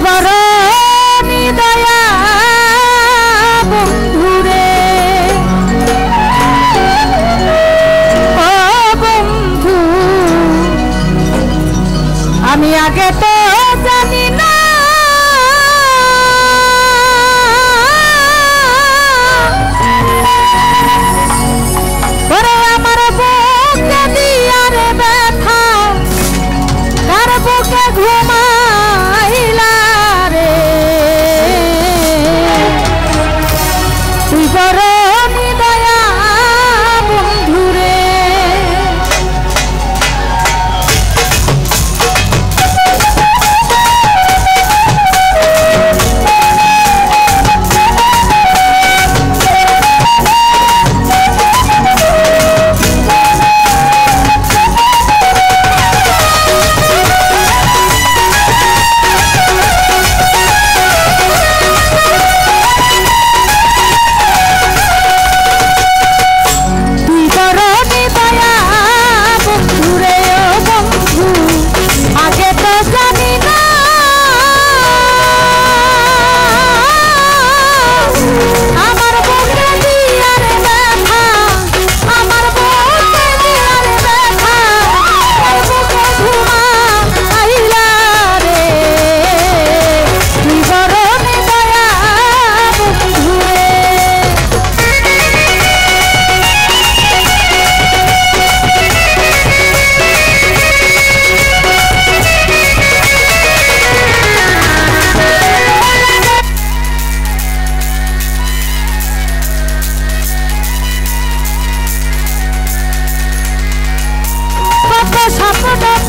বড় দয়া বন্ধুরে ও বন্ধু আমি আগে তো জানি না ওরে আমার বুকে দিয়ার ব্যথা কার বুকে ঘুমাইলা রে তুই বড় দয়া বন্ধুরে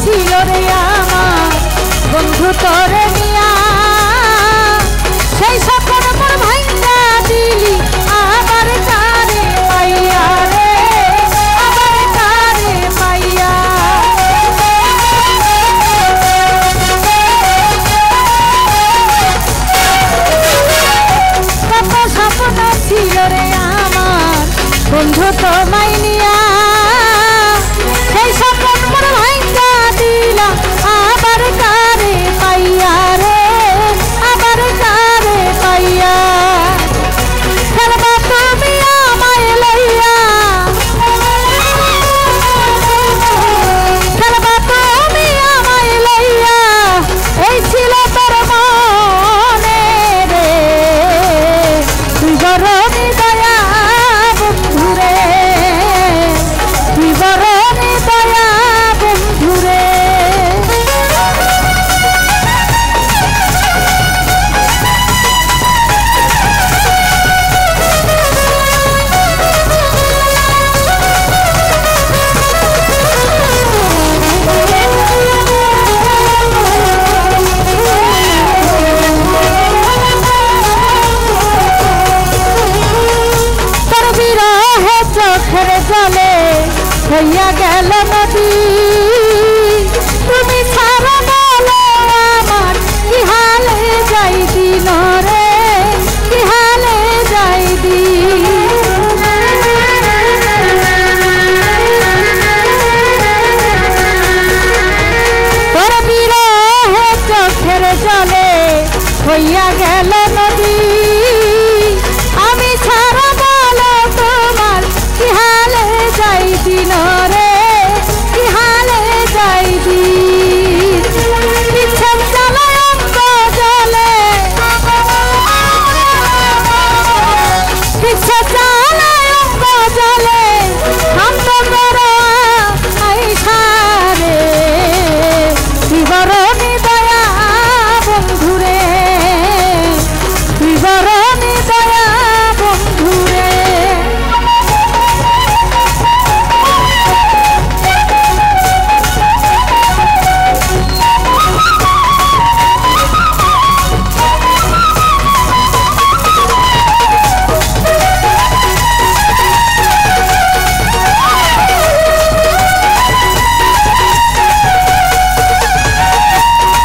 ছিল রে আমার বন্ধু তোরে নিয়া সেই স্বপ্ন মোর ভাঙা দিলি আবার কারে পাইয়া রে আবার কারে পাইয়া কত স্বপ্ন ছিল রে আমার বন্ধু তোমায় নিয়া সেই স্বপ্ন মোর ভাঙা দিলা আবার কারে পাইয়া রে আবার কারে পাইয়া খেলবা তুমি আমায় লইয়া খেলবা তুমি আমায় লইয়া এই ছিল তোর মনে রে তুই বড় দয়া বন্ধুরে তুই বড় দয়া বন্ধুরে তোর বিরহে চোখের জলে হইয়া গেল নদী তুমি ছাড়া বলো আমার কি হালে যাই দিন রে কি হালে যাই দিন তোর বিরহে চোখের জলে হইয়া গেল নদী আমি ছাড়া বলো তোমার কি হালে যাই দিন রে কি হালে যাই দিন ইচ্ছা চালায় অঙ্গ জলে ইচ্ছা চালায় অঙ্গ জলে হাত বড় আইসা রে তুই বড় দয়া বন্ধুরে তুই বড় দয়া বন্ধুরে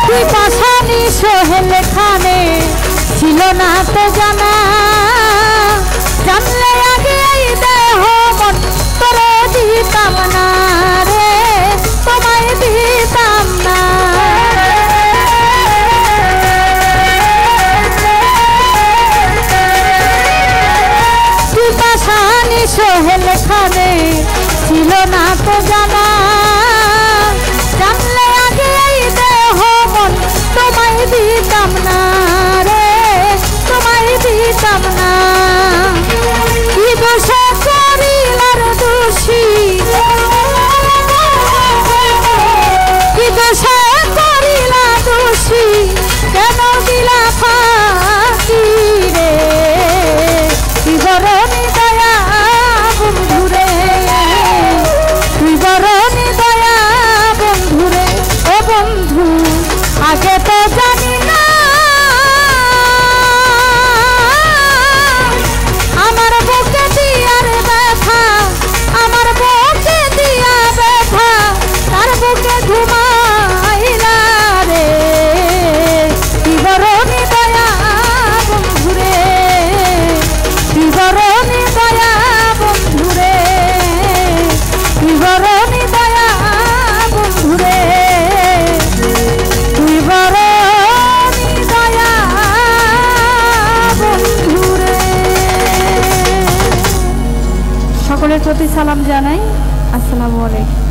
তুই পাশানি সোহেল খানে ছিল না তো জানা জানলে আগে এই দেহ মন তোরে দিতাম না রে তোমায় দিতাম না এখানে ছিল না তো জানা, জানলে আগে এই দেহ মন তোমায় দিতাম না রে, তোমায় দিতাম না। কি দোষে করিলার দোষী, কি দোষে করিলা দোষী, কেন দিলা ফাঁকি রে, কি বরণী দয়া বন্ধুরে, তুই বরণী দয়া বন্ধুরে। ও বন্ধু আগে তো জানি না আমার বুকে দিয়ার ব্যথা, আমার বুকে দিয়া ব্যথা, তার বুকে ঘুমাইলা রে, কি বরণী দয়া বন্ধুরে, কি বরণী দয়া বন্ধুরে, কি বরণী দয়া বন্ধুরে, তুই বরণী দয়া বন্ধুরে। সকলের প্রতি সালাম জানাই। আসসালামু আলাইকুম।